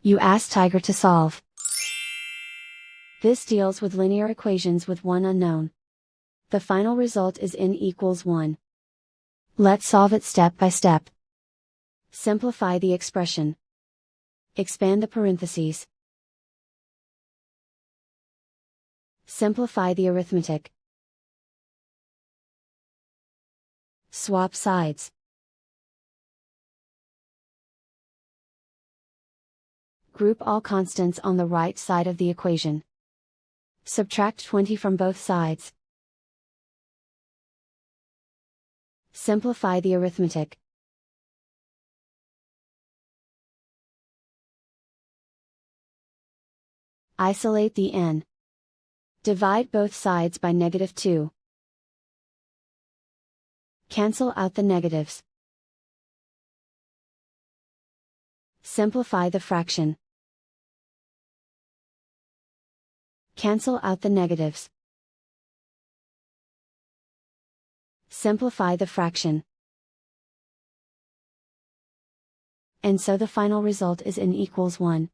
You ask Tiger to solve. This deals with linear equations with one unknown. The final result is n equals 1. Let's solve it step by step. Simplify the expression. Expand the parentheses. Simplify the arithmetic. Swap sides. Group all constants on the right side of the equation. Subtract 20 from both sides. Simplify the arithmetic. Isolate the n. Divide both sides by -2. Cancel out the negatives. Simplify the fraction. Cancel out the negatives. Simplify the fraction. And so the final result is n equals 1.